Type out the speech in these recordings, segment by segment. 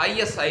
ISI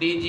DG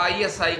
ISI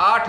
8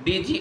DG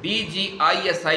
DGISI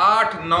8-9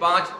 5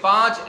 5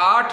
8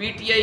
PTI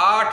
8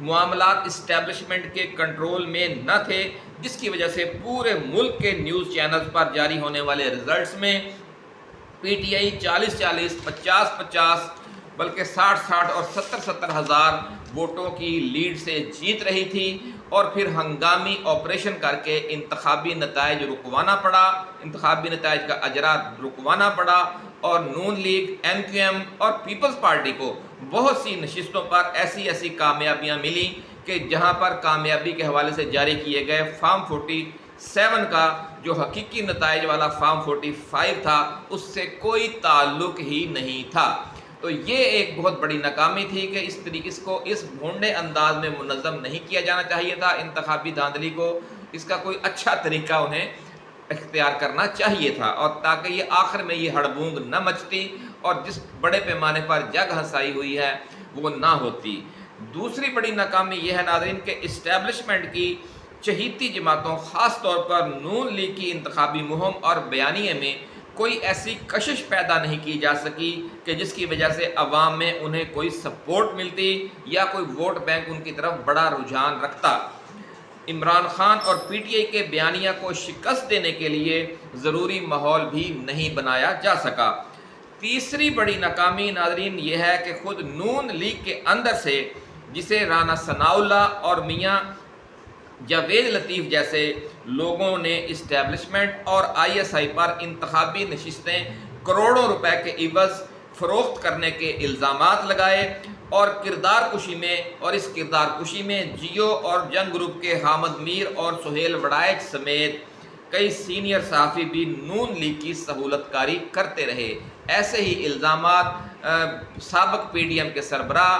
معاملات establishment کے control میں نہ تھے، جس کی وجہ سے پورے ملک کے نیوز چینلز پر جاری ہونے والے ریزلٹس میں پی ٹی آئی 40-40، 50-50 بلکہ 60-60 اور 70-70 ہزار ووٹوں کی لیڈ سے جیت رہی تھی، اور پھر ہنگامی آپریشن کر کے انتخابی نتائج رکوانا پڑا، انتخابی نتائج کا اجرا رکوانا پڑا، اور نون لیگ، ایم کیو ایم اور پیپلز پارٹی کو بہت سی نشستوں پر ایسی کامیابیاں ملی کہ جہاں پر کامیابی کے حوالے سے جاری کیے گئے فارم 47 کا جو حقیقی نتائج والا فارم 45 تھا اس سے کوئی تعلق ہی نہیں تھا۔ تو یہ ایک بہت بڑی ناکامی تھی کہ اس طریقے کو اس بھونڈے انداز میں منظم نہیں کیا جانا چاہیے تھا انتخابی دھاندلی کو، اس کا کوئی اچھا طریقہ انہیں اختیار کرنا چاہیے تھا، اور تاکہ یہ آخر میں یہ ہڑبونگ نہ مچتی اور جس بڑے پیمانے پر جگ ہنسائی ہوئی ہے وہ نہ ہوتی۔ دوسری بڑی ناکامی یہ ہے ناظرین کہ اسٹیبلشمنٹ کی چہیتی جماعتوں، خاص طور پر نون لیگ کی انتخابی مہم اور بیانیے میں کوئی ایسی کشش پیدا نہیں کی جا سکی کہ جس کی وجہ سے عوام میں انہیں کوئی سپورٹ ملتی یا کوئی ووٹ بینک ان کی طرف بڑا رجحان رکھتا۔ عمران خان اور پی ٹی آئی کے بیانیہ کو شکست دینے کے لیے ضروری ماحول بھی نہیں بنایا جا سکا۔ تیسری بڑی ناکامی ناظرین یہ ہے کہ خود نون لیگ کے اندر سے، جسے رانا ثناء اللہ اور میاں جاوید لطیف جیسے لوگوں نے اسٹیبلشمنٹ اور آئی ایس آئی پر انتخابی نشستیں کروڑوں روپے کے عوض فروخت کرنے کے الزامات لگائے، اور اس کردار کشی میں جیو اور جنگ گروپ کے حامد میر اور سہیل وڑائچ سمیت کئی سینئر صحافی بھی نون لیگ کی سہولت کاری کرتے رہے۔ ایسے ہی الزامات سابق پی ڈی ایم کے سربراہ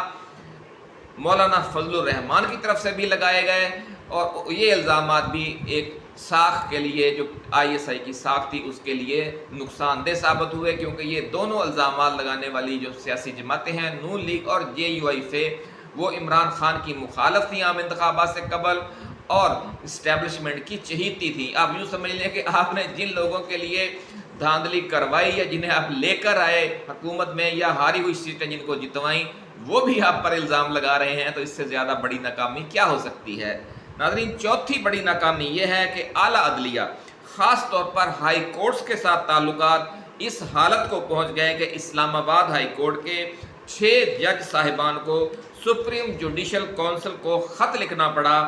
مولانا فضل الرحمان کی طرف سے بھی لگائے گئے، اور یہ الزامات بھی ایک ساکھ کے لیے، جو آئی ایس آئی کی ساکھ تھی اس کے لیے نقصان دہ ثابت ہوئے، کیونکہ یہ دونوں الزامات لگانے والی جو سیاسی جماعتیں ہیں نون لیگ اور جے یو آئی فے، وہ عمران خان کی مخالف تھیں عام انتخابات سے قبل اور اسٹیبلشمنٹ کی چہیتی تھی۔ آپ یوں سمجھ لیں کہ آپ نے جن لوگوں کے لیے دھاندلی کروائی یا جنہیں آپ لے کر آئے حکومت میں یا ہاری ہوئی سیٹیں جن کو جتوائیں، وہ بھی آپ پر الزام لگا رہے ہیں، تو اس سے زیادہ بڑی ناکامی کیا ہو سکتی ہے؟ ناظرین، چوتھی بڑی ناکامی یہ ہے کہ اعلیٰ عدلیہ، خاص طور پر ہائی کورٹس کے ساتھ تعلقات اس حالت کو پہنچ گئے کہ اسلام آباد ہائی کورٹ کے 6 جج صاحبان کو سپریم جوڈیشل کونسل کو خط لکھنا پڑا،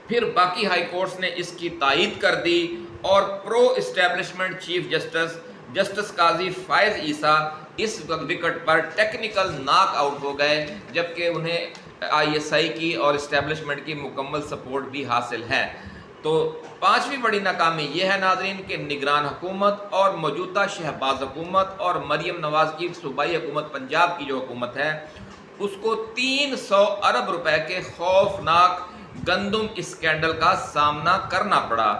پھر باقی ہائی کورٹس نے اس کی تائید کر دی، اور پرو اسٹیبلشمنٹ چیف جسٹس قاضی فائز عیسیٰ اس وکٹ پر ٹیکنیکل ناک آؤٹ ہو گئے، جبکہ انہیں آئی ایس آئی کی اور اسٹیبلشمنٹ کی مکمل سپورٹ بھی حاصل ہے۔ تو پانچویں بڑی ناکامی یہ ہے ناظرین کہ نگران حکومت اور موجودہ شہباز حکومت اور مریم نواز کی صوبائی حکومت پنجاب کی جو حکومت ہے اس کو 300 ارب روپے کے خوفناک گندم اسکینڈل کا سامنا کرنا پڑا،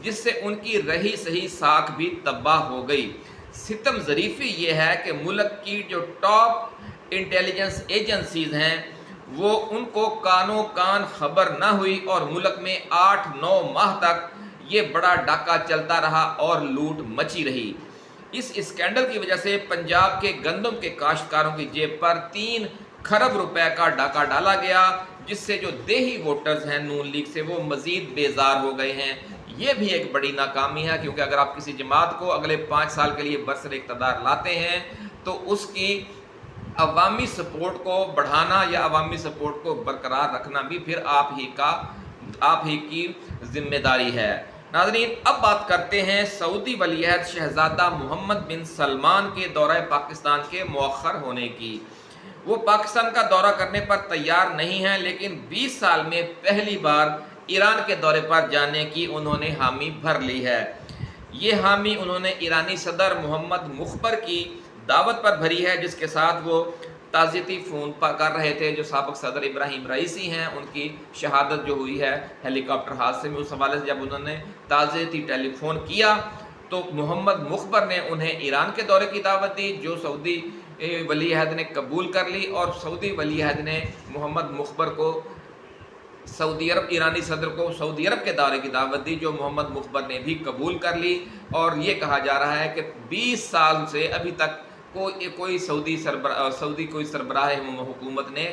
جس سے ان کی رہی سہی ساکھ بھی تباہ ہو گئی۔ ستم ظریفی یہ ہے کہ ملک کی جو ٹاپ انٹیلیجنس ایجنسیز ہیں وہ ان کو کانوں کان خبر نہ ہوئی، اور ملک میں 8-9 ماہ تک یہ بڑا ڈاکہ چلتا رہا اور لوٹ مچی رہی۔ اس اسکینڈل کی وجہ سے پنجاب کے گندم کے کاشتکاروں کی جیب پر 3 کھرب روپے کا ڈاکہ ڈالا گیا، جس سے جو دیہی ووٹرز ہیں نون لیگ سے وہ مزید بیزار ہو گئے ہیں۔ یہ بھی ایک بڑی ناکامی ہے، کیونکہ اگر آپ کسی جماعت کو اگلے 5 سال کے لیے برسر اقتدار لاتے ہیں تو اس کی عوامی سپورٹ کو بڑھانا یا عوامی سپورٹ کو برقرار رکھنا بھی پھر آپ ہی کی ذمہ داری ہے۔ ناظرین، اب بات کرتے ہیں سعودی ولی عہد شہزادہ محمد بن سلمان کے دورہ پاکستان کے مؤخر ہونے کی۔ وہ پاکستان کا دورہ کرنے پر تیار نہیں ہیں، لیکن 20 سال میں پہلی بار ایران کے دورے پر جانے کی انہوں نے حامی بھر لی ہے۔ یہ حامی انہوں نے ایرانی صدر محمد مخبر کی دعوت پر بھری ہے، جس کے ساتھ وہ تعزیتی فون کر رہے تھے۔ جو سابق صدر ابراہیم رئیسی ہیں ان کی شہادت جو ہوئی ہے ہیلی کاپٹر حادثے میں، اس حوالے سے جب انہوں نے تعزیتی ٹیلی فون کیا تو محمد مخبر نے انہیں ایران کے دورے کی دعوت دی، جو سعودی ولی عہد نے قبول کر لی، اور سعودی ولی عہد نے محمد مخبر کو ایرانی صدر کو سعودی عرب کے دورے کی دعوت دی، جو محمد مخبر نے بھی قبول کر لی۔ اور یہ کہا جا رہا ہے کہ 20 سال سے ابھی تک کوئی سعودی سربراہ حکومت نے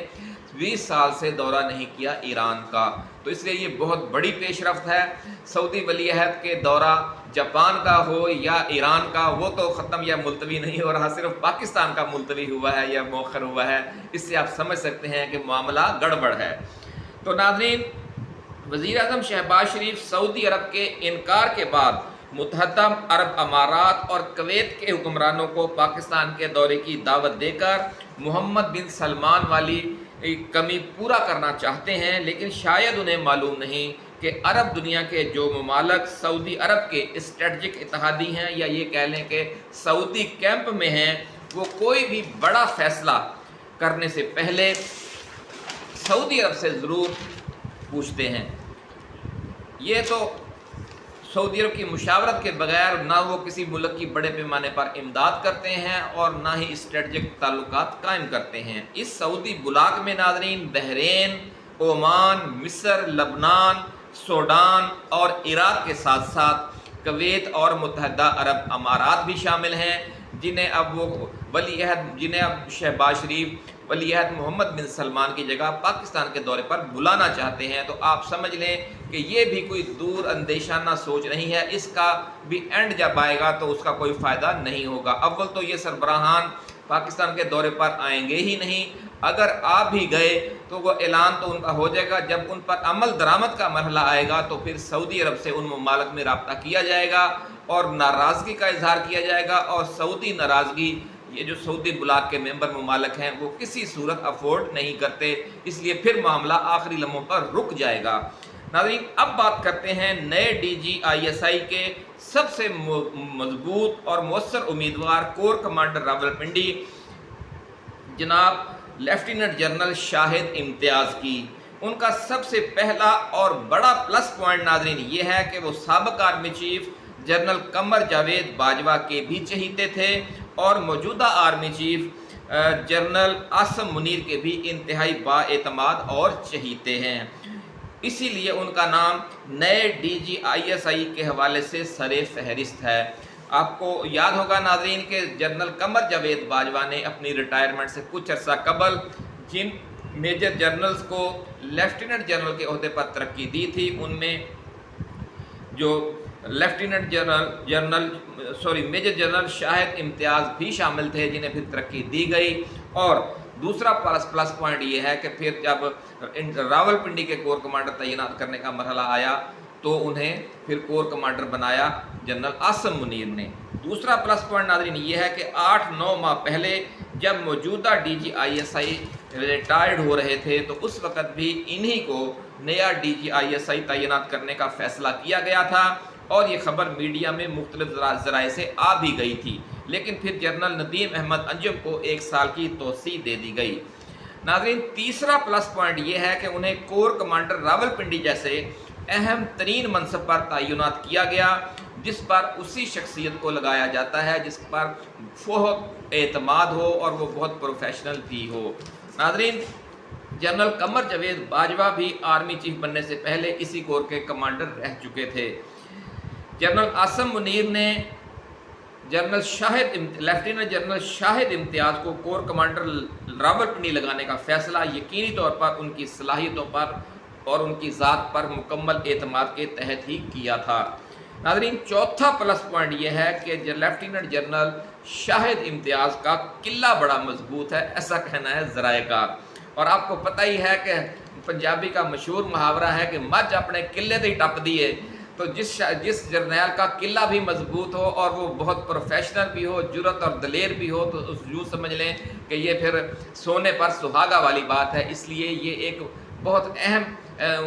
20 سال سے دورہ نہیں کیا ایران کا، تو اس لیے یہ بہت بڑی پیش رفت ہے۔ سعودی ولی عہد کے دورہ جاپان کا ہو یا ایران کا، وہ تو ختم یا ملتوی نہیں ہو رہا، صرف پاکستان کا ملتوی ہوا ہے یا مؤخر ہوا ہے۔ اس سے آپ سمجھ سکتے ہیں کہ معاملہ گڑبڑ ہے۔ تو ناظرین، وزیر اعظم شہباز شریف سعودی عرب کے انکار کے بعد متحدہ عرب امارات اور کویت کے حکمرانوں کو پاکستان کے دورے کی دعوت دے کر محمد بن سلمان والی کمی پورا کرنا چاہتے ہیں، لیکن شاید انہیں معلوم نہیں کہ عرب دنیا کے جو ممالک سعودی عرب کے اسٹریٹجک اتحادی ہیں، یا یہ کہہ لیں کہ سعودی کیمپ میں ہیں، وہ کوئی بھی بڑا فیصلہ کرنے سے پہلے سعودی عرب سے ضرور پوچھتے ہیں۔ یہ تو سعودی عرب کی مشاورت کے بغیر نہ وہ کسی ملک کی بڑے پیمانے پر امداد کرتے ہیں اور نہ ہی اسٹریٹجک تعلقات قائم کرتے ہیں۔ اس سعودی بلاک میں ناظرین بحرین، عمان، مصر، لبنان، سوڈان اور عراق کے ساتھ ساتھ کویت اور متحدہ عرب امارات بھی شامل ہیں، جنہیں اب شہباز شریف ولی عہد محمد بن سلمان کی جگہ پاکستان کے دورے پر بلانا چاہتے ہیں۔ تو آپ سمجھ لیں کہ یہ بھی کوئی دور اندیشانہ سوچ نہیں ہے، اس کا بھی اینڈ جب آئے گا تو اس کا کوئی فائدہ نہیں ہوگا۔ اول تو یہ سربراہان پاکستان کے دورے پر آئیں گے ہی نہیں، اگر آ بھی گئے تو وہ اعلان تو ان کا ہو جائے گا، جب ان پر عمل درآمد کا مرحلہ آئے گا تو پھر سعودی عرب سے ان ممالک میں رابطہ کیا جائے گا اور ناراضگی کا اظہار کیا جائے گا، اور سعودی ناراضگی یہ جو سعودی بلاک کے ممبر ممالک ہیں وہ کسی صورت افورڈ نہیں کرتے، اس لیے پھر معاملہ آخری لمحوں پر رک جائے گا۔ ناظرین، اب بات کرتے ہیں نئے ڈی جی آئی ایس آئی کے سب سے مضبوط اور مؤثر امیدوار کور کمانڈر راولپنڈی جناب لیفٹیننٹ جنرل شاہد امتیاز کی۔ ان کا سب سے پہلا اور بڑا پلس پوائنٹ ناظرین یہ ہے کہ وہ سابق army chief general Qamar Javed Bajwa کے بھی چہیتے تھے اور موجودہ army chief general Asim Munir کے بھی انتہائی با اعتماد اور چہیتے ہیں، اسی لیے ان کا نام نئے ڈی جی آئی ایس آئی کے حوالے سے سر فہرست ہے۔ آپ کو یاد ہوگا ناظرین کہ جنرل قمر جاوید باجوہ نے اپنی ریٹائرمنٹ سے کچھ عرصہ قبل جن میجر جنرلز کو لیفٹیننٹ جنرل کے عہدے پر ترقی دی تھی، ان میں جو میجر جنرل شاہد امتیاز بھی شامل تھے، جنہیں پھر ترقی دی گئی۔ اور دوسرا پلس پوائنٹ یہ ہے کہ پھر جب راولپنڈی کے کور کمانڈر تعینات کرنے کا مرحلہ آیا تو انہیں پھر کور کمانڈر بنایا جنرل عاصم منیر نے۔ دوسرا پلس پوائنٹ ناظرین یہ ہے کہ 8-9 ماہ پہلے جب موجودہ D G I S I retired ہو رہے تھے تو اس وقت بھی انہی کو نیا ڈی جی آئی ایس آئی تعینات کرنے کا فیصلہ کیا گیا تھا، اور یہ خبر میڈیا میں مختلف ذرائع سے آ بھی گئی تھی، لیکن پھر جنرل ندیم احمد انجم کو 1 سال کی توسیع دے دی گئی۔ ناظرین، تیسرا پلس پوائنٹ یہ ہے کہ انہیں کور کمانڈر راولپنڈی جیسے اہم ترین منصب پر تعینات کیا گیا، جس پر اسی شخصیت کو لگایا جاتا ہے جس پر بہت اعتماد ہو اور وہ بہت پروفیشنل بھی ہو۔ ناظرین، جنرل قمر جاوید باجوہ بھی آرمی چیف بننے سے پہلے اسی کور کے کمانڈر رہ چکے تھے۔ جنرل عاصم منیر نے لیفٹیننٹ جنرل شاہد امتیاز کو کور کمانڈر راولپنڈی لگانے کا فیصلہ یقینی طور پر ان کی صلاحیتوں پر اور ان کی ذات پر مکمل اعتماد کے تحت ہی کیا تھا۔ ناظرین، چوتھا پلس پوائنٹ یہ ہے کہ لیفٹیننٹ جنرل شاہد امتیاز کا قلعہ بڑا مضبوط ہے، ایسا کہنا ہے ذرائع کا، اور آپ کو پتہ ہی ہے کہ پنجابی کا مشہور محاورہ ہے کہ مجھ اپنے قلعے تے ٹپ دیے، تو جس جرنیل کا قلعہ بھی مضبوط ہو اور وہ بہت پروفیشنل بھی ہو، جرأت اور دلیر بھی ہو، تو یوں سمجھ لیں کہ یہ پھر سونے پر سہاگا والی بات ہے۔ اس لیے یہ ایک بہت اہم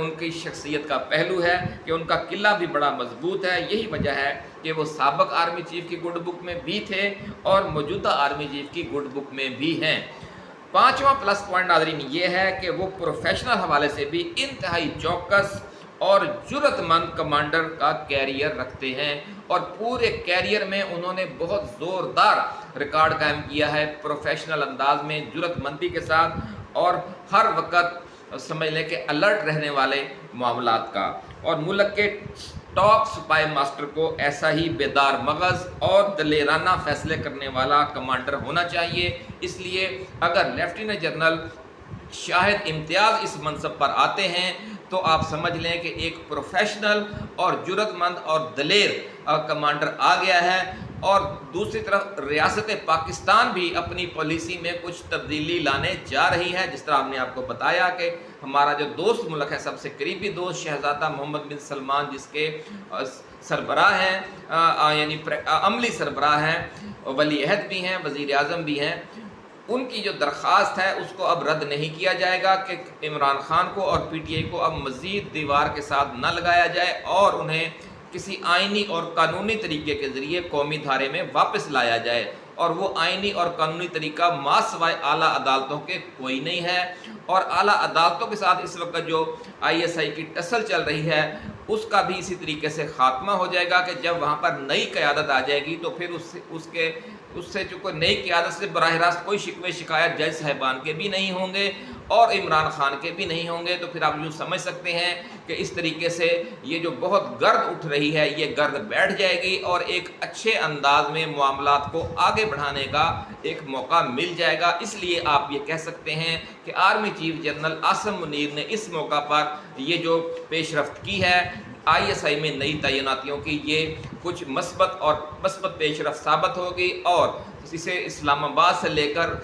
ان کی شخصیت کا پہلو ہے کہ ان کا قلعہ بھی بڑا مضبوط ہے۔ یہی وجہ ہے کہ وہ سابق آرمی چیف کی گڈ بک میں بھی تھے اور موجودہ آرمی چیف کی گڈ بک میں بھی ہیں۔ پانچواں پلس پوائنٹ ناظرین یہ ہے کہ وہ پروفیشنل حوالے سے بھی انتہائی چوکس اور جرأت مند کمانڈر کا کیریئر رکھتے ہیں، اور پورے کیریئر میں انہوں نے بہت زوردار ریکارڈ قائم کیا ہے پروفیشنل انداز میں، جرأت مندی کے ساتھ، اور ہر وقت سمجھ لیں کہ الرٹ رہنے والے معاملات کا، اور ملک کے ٹاپ سپائی ماسٹر کو ایسا ہی بیدار مغز اور دلیرانہ فیصلے کرنے والا کمانڈر ہونا چاہیے۔ اس لیے اگر لیفٹیننٹ جنرل شاہد امتیاز اس منصب پر آتے ہیں تو آپ سمجھ لیں کہ ایک پروفیشنل اور جرت مند اور دلیر کمانڈر آ گیا ہے۔ اور دوسری طرف ریاست پاکستان بھی اپنی پالیسی میں کچھ تبدیلی لانے جا رہی ہے، جس طرح ہم نے آپ کو بتایا کہ ہمارا جو دوست ملک ہے، سب سے قریبی دوست شہزادہ محمد بن سلمان، جس کے سربراہ ہیں یعنی عملی سربراہ ہیں، ولی عہد بھی ہیں، وزیر اعظم بھی ہیں، ان کی جو درخواست ہے اس کو اب رد نہیں کیا جائے گا کہ عمران خان کو اور پی ٹی آئی کو اب مزید دیوار کے ساتھ نہ لگایا جائے اور انہیں کسی آئینی اور قانونی طریقے کے ذریعے قومی دھارے میں واپس لایا جائے، اور وہ آئینی اور قانونی طریقہ ما سوائے اعلیٰ عدالتوں کے کوئی نہیں ہے۔ اور اعلیٰ عدالتوں کے ساتھ اس وقت جو آئی ایس آئی کی ٹسل چل رہی ہے اس کا بھی اسی طریقے سے خاتمہ ہو جائے گا کہ جب وہاں پر نئی قیادت آ جائے گی تو پھر اس سے جو کوئی نئی قیادت سے براہ راست کوئی شکوے شکایت جج صاحبان کے بھی نہیں ہوں گے اور عمران خان کے بھی نہیں ہوں گے۔ تو پھر آپ یوں سمجھ سکتے ہیں کہ اس طریقے سے یہ جو بہت گرد اٹھ رہی ہے یہ گرد بیٹھ جائے گی اور ایک اچھے انداز میں معاملات کو آگے بڑھانے کا ایک موقع مل جائے گا۔ اس لیے آپ یہ کہہ سکتے ہیں کہ army chief general Asim Munir نے اس موقع پر یہ جو پیش رفت کی ہے آئی ایس آئی میں نئی تعیناتیوں کی، یہ کچھ مثبت پیش رفت ثابت ہوگی، اور اسے اسلام آباد سے لے کر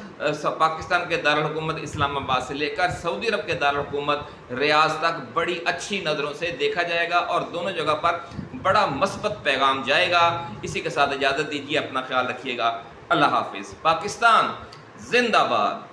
پاکستان کے دارالحکومت اسلام آباد سے لے کر سعودی عرب کے دارالحکومت ریاض تک بڑی اچھی نظروں سے دیکھا جائے گا اور دونوں جگہ پر بڑا مثبت پیغام جائے گا۔ اسی کے ساتھ اجازت دیجیے، اپنا خیال رکھیے گا، اللہ حافظ۔ پاکستان زندہ باد۔